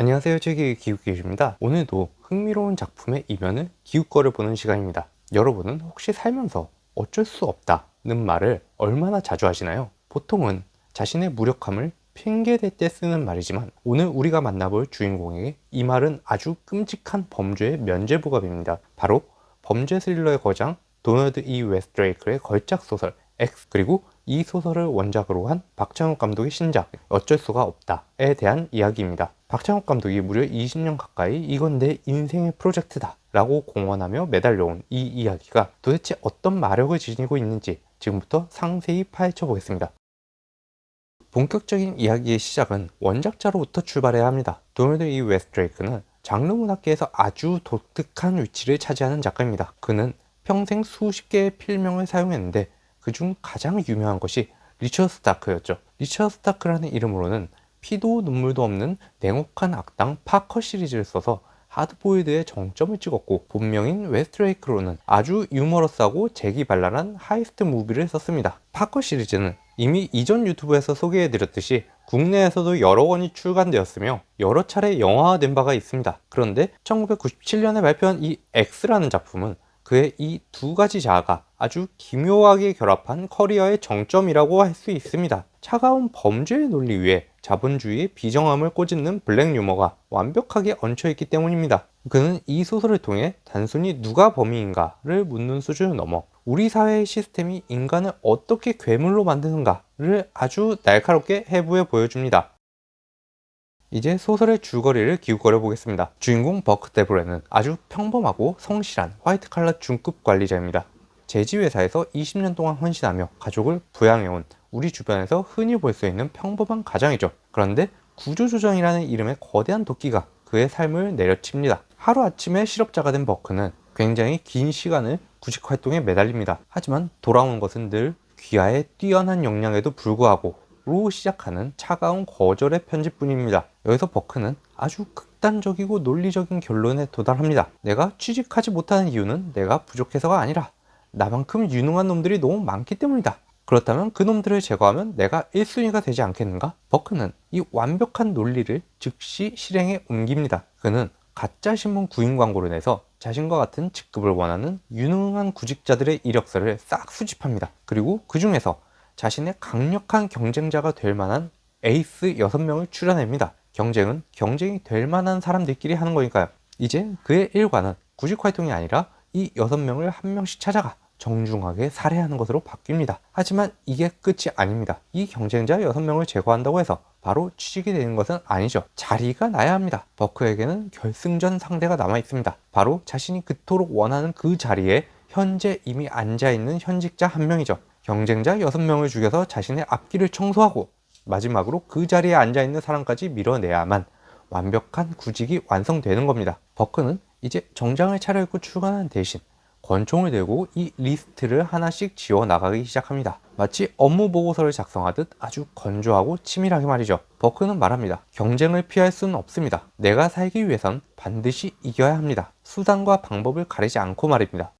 안녕하세요. 책의 기웃기웃입니다. 오늘도 흥미로운 작품의 이면을 기웃거려 보는 시간입니다. 여러분은 혹시 살면서 어쩔 수 없다는 말을 얼마나 자주 하시나요? 보통은 자신의 무력함을 핑계댈 때 쓰는 말이지만 오늘 우리가 만나볼 주인공에게 이 말은 아주 끔찍한 범죄의 면죄부갑입니다. 바로 범죄 스릴러의 거장 도널드 E. 웨스트레이크의 걸작 소설 X, 그리고 이 소설을 원작으로 한 박찬욱 감독의 신작 어쩔 수가 없다에 대한 이야기입니다. 박찬욱 감독이 무려 20년 가까이 이건 내 인생의 프로젝트다 라고 공언하며 매달려온 이 이야기가 도대체 어떤 마력을 지니고 있는지 지금부터 상세히 파헤쳐 보겠습니다. 본격적인 이야기의 시작은 원작자로부터 출발해야 합니다. 도널드 E. 웨스트레이크는 장르 문학계에서 아주 독특한 위치를 차지하는 작가입니다. 그는 평생 수십 개의 필명을 사용했는데 그중 가장 유명한 것이 리처드 스타크였죠. 리처드 스타크라는 이름으로는 피도 눈물도 없는 냉혹한 악당 파커 시리즈를 써서 하드보일드의 정점을 찍었고, 본명인 웨스트레이크로는 아주 유머러스하고 재기발랄한 하이스트 무비를 썼습니다. 파커 시리즈는 이미 이전 유튜브에서 소개해드렸듯이 국내에서도 여러 권이 출간되었으며 여러 차례 영화화된 바가 있습니다. 그런데 1997년에 발표한 이 X라는 작품은 그의 이 두 가지 자아가 아주 기묘하게 결합한 커리어의 정점이라고 할 수 있습니다. 차가운 범죄의 논리 위에 자본주의의 비정함을 꼬집는 블랙 유머가 완벽하게 얹혀있기 때문입니다. 그는 이 소설을 통해 단순히 누가 범인인가를 묻는 수준을 넘어 우리 사회의 시스템이 인간을 어떻게 괴물로 만드는가를 아주 날카롭게 해부해 보여줍니다. 이제 소설의 줄거리를 기웃거려 보겠습니다. 주인공 버크 데브레는 아주 평범하고 성실한 화이트 칼라 중급 관리자입니다. 제지회사에서 20년 동안 헌신하며 가족을 부양해온 우리 주변에서 흔히 볼 수 있는 평범한 가정이죠. 그런데 구조조정이라는 이름의 거대한 도끼가 그의 삶을 내려칩니다. 하루아침에 실업자가 된 버크는 굉장히 긴 시간을 구직 활동에 매달립니다. 하지만 돌아오는 것은 늘 귀하의 뛰어난 역량에도 불구하고 로 시작하는 차가운 거절의 편지뿐입니다. 여기서 버크는 아주 극단적이고 논리적인 결론에 도달합니다. 내가 취직하지 못하는 이유는 내가 부족해서가 아니라 나만큼 유능한 놈들이 너무 많기 때문이다. 그렇다면 그 놈들을 제거하면 내가 1순위가 되지 않겠는가? 버크는 이 완벽한 논리를 즉시 실행에 옮깁니다. 그는 가짜 신문 구인 광고를 내서 자신과 같은 직급을 원하는 유능한 구직자들의 이력서를 싹 수집합니다. 그리고 그 중에서 자신의 강력한 경쟁자가 될 만한 에이스 6명을 추려냅니다. 경쟁이 될 만한 사람들끼리 하는 거니까요. 이제 그의 일과는 구직 활동이 아니라 이 6명을 한 명씩 찾아가 정중하게 살해하는 것으로 바뀝니다. 하지만 이게 끝이 아닙니다. 이 경쟁자 6명을 제거한다고 해서 바로 취직이 되는 것은 아니죠. 자리가 나야 합니다. 버크에게는 결승전 상대가 남아 있습니다. 바로 자신이 그토록 원하는 그 자리에 현재 이미 앉아있는 현직자 한 명이죠. 경쟁자 6명을 죽여서 자신의 앞길을 청소하고 마지막으로 그 자리에 앉아있는 사람까지 밀어내야만 완벽한 구직이 완성되는 겁니다. 버크는 이제 정장을 차려입고 출근하는 대신 권총을 들고 이 리스트를 하나씩 지워 나가기 시작합니다. 마치 업무 보고서를 작성하듯 아주 건조하고 치밀하게 말이죠. 버크는 말합니다. 경쟁을 피할 수는 없습니다. 내가 살기 위해선 반드시 이겨야 합니다. 수단과 방법을 가리지 않고 말입니다.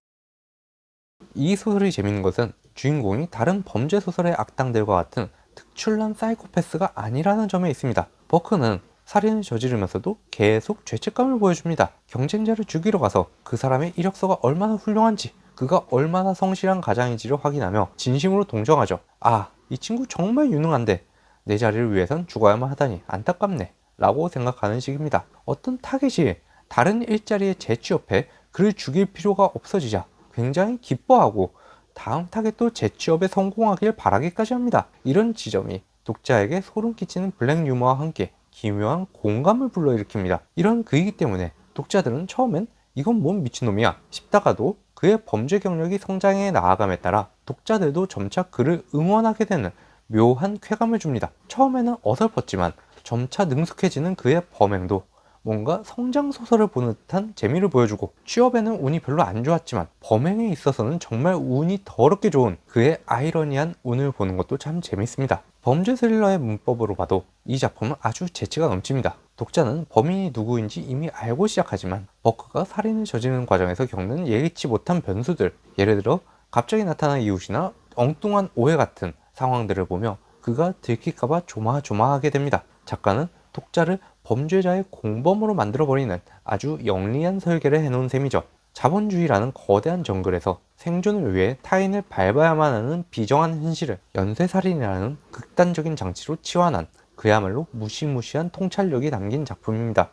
이 소설이 재밌는 것은 주인공이 다른 범죄 소설의 악당들과 같은 특출난 사이코패스가 아니라는 점에 있습니다. 버크는 살인을 저지르면서도 계속 죄책감을 보여줍니다. 경쟁자를 죽이러 가서 그 사람의 이력서가 얼마나 훌륭한지, 그가 얼마나 성실한 가장인지를 확인하며 진심으로 동정하죠. 아, 이 친구 정말 유능한데 내 자리를 위해선 죽어야만 하다니 안타깝네 라고 생각하는 식입니다. 어떤 타겟이 다른 일자리에 재취업해 그를 죽일 필요가 없어지자 굉장히 기뻐하고 다음 타겟도 재취업에 성공하길 바라기까지 합니다. 이런 지점이 독자에게 소름 끼치는 블랙 유머와 함께 기묘한 공감을 불러일으킵니다. 이런 그이기 때문에 독자들은 처음엔 이건 뭔 미친놈이야 싶다가도 그의 범죄 경력이 성장해 나아감에 따라 독자들도 점차 그를 응원하게 되는 묘한 쾌감을 줍니다. 처음에는 어설펐지만 점차 능숙해지는 그의 범행도 뭔가 성장소설을 보는 듯한 재미를 보여주고, 취업에는 운이 별로 안 좋았지만 범행에 있어서는 정말 운이 더럽게 좋은 그의 아이러니한 운을 보는 것도 참 재밌습니다. 범죄 스릴러의 문법으로 봐도 이 작품은 아주 재치가 넘칩니다. 독자는 범인이 누구인지 이미 알고 시작하지만 버크가 살인을 저지르는 과정에서 겪는 예기치 못한 변수들, 예를 들어 갑자기 나타난 이웃이나 엉뚱한 오해 같은 상황들을 보며 그가 들킬까봐 조마조마하게 됩니다. 작가는 독자를 범죄자의 공범으로 만들어버리는 아주 영리한 설계를 해놓은 셈이죠. 자본주의라는 거대한 정글에서 생존을 위해 타인을 밟아야만 하는 비정한 현실을 연쇄살인이라는 극단적인 장치로 치환한 그야말로 무시무시한 통찰력이 담긴 작품입니다.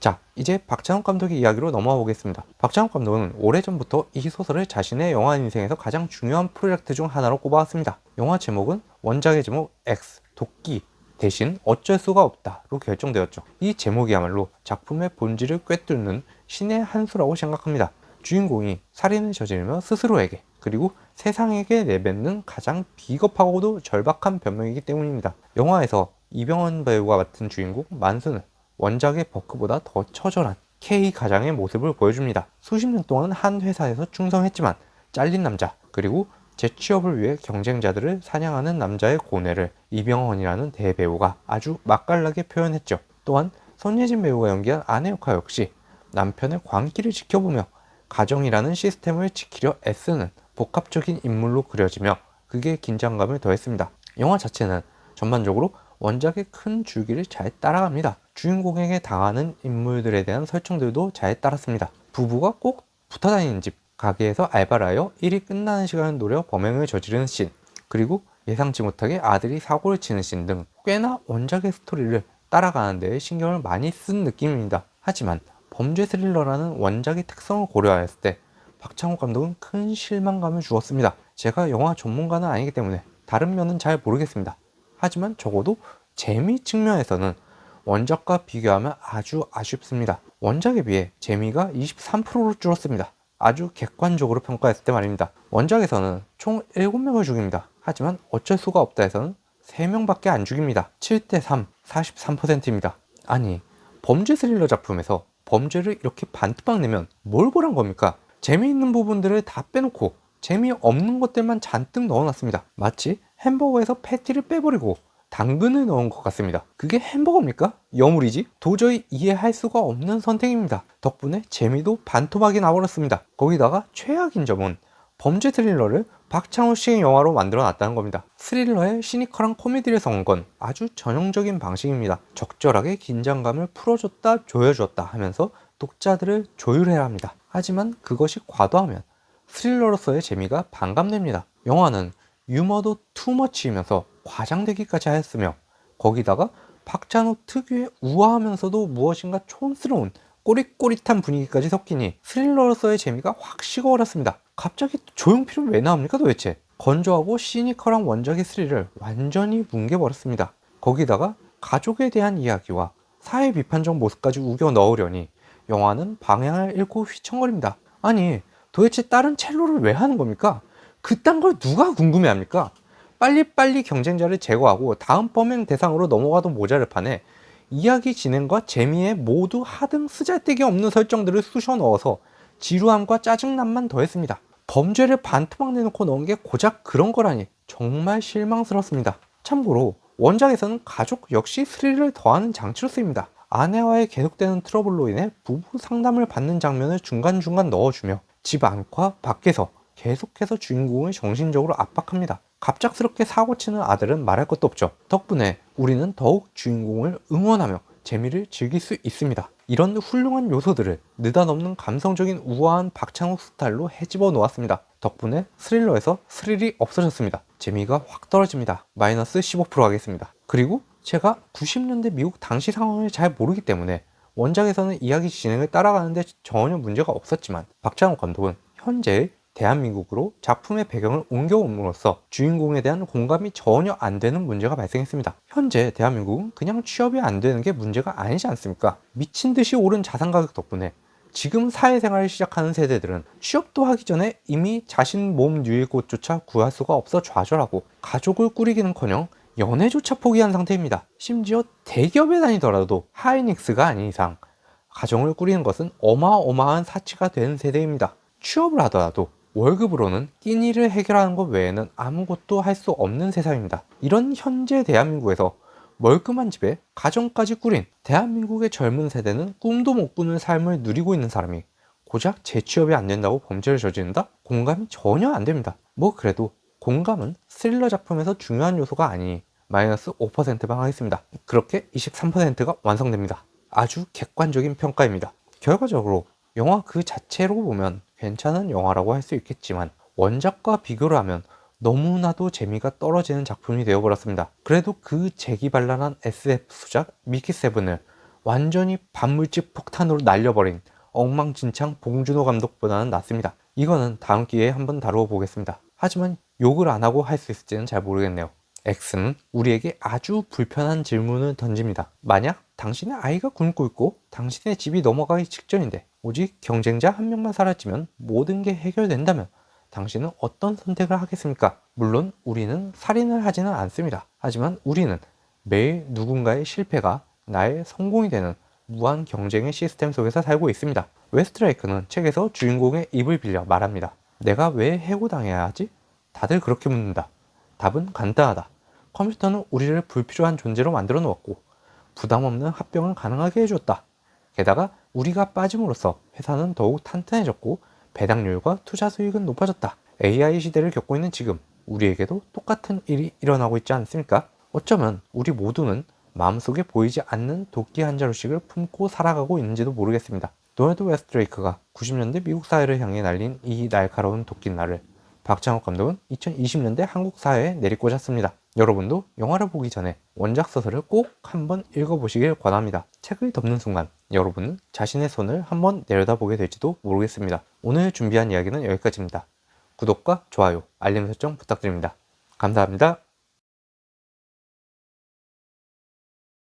자, 이제 박찬욱 감독의 이야기로 넘어가 보겠습니다. 박찬욱 감독은 오래전부터 이 소설을 자신의 영화 인생에서 가장 중요한 프로젝트 중 하나로 꼽아왔습니다. 영화 제목은 원작의 제목 X, 도끼 대신 어쩔 수가 없다로 결정되었죠. 이 제목이야말로 작품의 본질을 꿰뚫는 신의 한 수라고 생각합니다. 주인공이 살인을 저지르며 스스로에게 그리고 세상에게 내뱉는 가장 비겁하고도 절박한 변명이기 때문입니다. 영화에서 이병헌 배우가 맡은 주인공 만수는 원작의 버크보다 더 처절한 K 가장의 모습을 보여줍니다. 수십 년 동안 한 회사에서 충성했지만 잘린 남자, 그리고 재취업을 위해 경쟁자들을 사냥하는 남자의 고뇌를 이병헌이라는 대배우가 아주 맛깔나게 표현했죠. 또한 손예진 배우가 연기한 아내 역할 역시 남편의 광기를 지켜보며 가정이라는 시스템을 지키려 애쓰는 복합적인 인물로 그려지며 그게 긴장감을 더했습니다. 영화 자체는 전반적으로 원작의 큰 줄기를 잘 따라갑니다. 주인공에게 당하는 인물들에 대한 설정들도 잘 따랐습니다. 부부가 꼭 붙어다니는 집, 가게에서 알바를 하여 일이 끝나는 시간을 노려 범행을 저지르는 씬, 그리고 예상치 못하게 아들이 사고를 치는 씬 등 꽤나 원작의 스토리를 따라가는 데 신경을 많이 쓴 느낌입니다. 하지만 범죄 스릴러라는 원작의 특성을 고려하였을 때 박찬욱 감독은 큰 실망감을 주었습니다. 제가 영화 전문가는 아니기 때문에 다른 면은 잘 모르겠습니다. 하지만 적어도 재미 측면에서는 원작과 비교하면 아주 아쉽습니다. 원작에 비해 재미가 23%로 줄었습니다. 아주 객관적으로 평가했을 때 말입니다. 원작에서는 총 7명을 죽입니다. 하지만 어쩔 수가 없다에서는 3명밖에 안 죽입니다. 7대3, 43%입니다. 아니, 범죄 스릴러 작품에서 범죄를 이렇게 반토막 내면 뭘 보란 겁니까? 재미있는 부분들을 다 빼놓고 재미없는 것들만 잔뜩 넣어놨습니다. 마치 햄버거에서 패티를 빼버리고 당근을 넣은 것 같습니다. 그게 햄버거입니까? 여물이지? 도저히 이해할 수가 없는 선택입니다. 덕분에 재미도 반토막이 나버렸습니다. 거기다가 최악인 점은 범죄 스릴러를 박찬욱 씨의 영화로 만들어 놨다는 겁니다. 스릴러의 시니컬한 코미디를 섞은 건 아주 전형적인 방식입니다. 적절하게 긴장감을 풀어줬다 조여줬다 하면서 독자들을 조율해야 합니다. 하지만 그것이 과도하면 스릴러로서의 재미가 반감됩니다. 영화는 유머도 투머치이면서 과장되기까지 하였으며 거기다가 박찬욱 특유의 우아하면서도 무엇인가 촌스러운 꼬릿꼬릿한 분위기까지 섞이니 스릴러로서의 재미가 확 식어버렸습니다. 갑자기 조용필은 왜 나옵니까 도대체? 건조하고 시니컬한 원작의 스릴을 완전히 뭉개버렸습니다. 거기다가 가족에 대한 이야기와 사회 비판적 모습까지 우겨 넣으려니 영화는 방향을 잃고 휘청거립니다. 아니, 도대체 다른 첼로를 왜 하는 겁니까? 그딴 걸 누가 궁금해합니까? 빨리빨리 경쟁자를 제거하고 다음 범행 대상으로 넘어가도 모자를 판에 이야기 진행과 재미에 모두 하등 쓰잘데기 없는 설정들을 쑤셔 넣어서 지루함과 짜증남만 더했습니다. 범죄를 반토막 내놓고 넣은 게 고작 그런 거라니 정말 실망스럽습니다. 참고로 원작에서는 가족 역시 스릴을 더하는 장치로 쓰입니다. 아내와의 계속되는 트러블로 인해 부부 상담을 받는 장면을 중간중간 넣어주며 집 안과 밖에서 계속해서 주인공을 정신적으로 압박합니다. 갑작스럽게 사고치는 아들은 말할 것도 없죠. 덕분에 우리는 더욱 주인공을 응원하며 재미를 즐길 수 있습니다. 이런 훌륭한 요소들을 느닷없는 감성적인 우아한 박찬욱 스타일로 헤집어 놓았습니다. 덕분에 스릴러에서 스릴이 없어졌습니다. 재미가 확 떨어집니다. 마이너스 15% 하겠습니다. 그리고 제가 90년대 미국 당시 상황을 잘 모르기 때문에 원작에서는 이야기 진행을 따라가는데 전혀 문제가 없었지만 박찬욱 감독은 현재의 대한민국으로 작품의 배경을 옮겨옴으로써 주인공에 대한 공감이 전혀 안 되는 문제가 발생했습니다. 현재 대한민국은 그냥 취업이 안 되는 게 문제가 아니지 않습니까? 미친 듯이 오른 자산 가격 덕분에 지금 사회생활을 시작하는 세대들은 취업도 하기 전에 이미 자신 몸 누일 곳조차 구할 수가 없어 좌절하고 가족을 꾸리기는커녕 연애조차 포기한 상태입니다. 심지어 대기업에 다니더라도 하이닉스가 아닌 이상 가정을 꾸리는 것은 어마어마한 사치가 되는 세대입니다. 취업을 하더라도 월급으로는 끼니를 해결하는 것 외에는 아무것도 할 수 없는 세상입니다. 이런 현재 대한민국에서 멀끔한 집에 가정까지 꾸린 대한민국의 젊은 세대는 꿈도 못 꾸는 삶을 누리고 있는 사람이 고작 재취업이 안 된다고 범죄를 저지른다? 공감이 전혀 안 됩니다. 뭐 그래도 공감은 스릴러 작품에서 중요한 요소가 아니니 마이너스 5%만 하겠습니다. 그렇게 23%가 완성됩니다. 아주 객관적인 평가입니다. 결과적으로 영화 그 자체로 보면 괜찮은 영화라고 할 수 있겠지만 원작과 비교를 하면 너무나도 재미가 떨어지는 작품이 되어버렸습니다. 그래도 그 재기발랄한 SF 수작 미키7을 완전히 반물질 폭탄으로 날려버린 엉망진창 봉준호 감독보다는 낫습니다. 이거는 다음 기회에 한번 다루어 보겠습니다. 하지만 욕을 안 하고 할 수 있을지는 잘 모르겠네요. X는 우리에게 아주 불편한 질문을 던집니다. 만약 당신의 아이가 굶고 있고 당신의 집이 넘어가기 직전인데 오직 경쟁자 한 명만 사라지면 모든 게 해결된다면 당신은 어떤 선택을 하겠습니까? 물론 우리는 살인을 하지는 않습니다. 하지만 우리는 매일 누군가의 실패가 나의 성공이 되는 무한 경쟁의 시스템 속에서 살고 있습니다. 웨스트라이크는 책에서 주인공의 입을 빌려 말합니다. 내가 왜 해고당해야 하지? 다들 그렇게 묻는다. 답은 간단하다. 컴퓨터는 우리를 불필요한 존재로 만들어 놓았고 부담 없는 합병을 가능하게 해줬다. 게다가 우리가 빠짐으로써 회사는 더욱 탄탄해졌고 배당률과 투자 수익은 높아졌다. AI 시대를 겪고 있는 지금 우리에게도 똑같은 일이 일어나고 있지 않습니까? 어쩌면 우리 모두는 마음속에 보이지 않는 도끼 한 자루씩을 품고 살아가고 있는지도 모르겠습니다. 도널드 웨스트레이크가 90년대 미국 사회를 향해 날린 이 날카로운 도끼날을 박찬욱 감독은 2020년대 한국 사회에 내리꽂았습니다. 여러분도 영화를 보기 전에 원작 소설을 꼭 한번 읽어보시길 권합니다. 책을 덮는 순간 여러분은 자신의 손을 한번 내려다보게 될지도 모르겠습니다. 오늘 준비한 이야기는 여기까지입니다. 구독과 좋아요, 알림 설정 부탁드립니다. 감사합니다.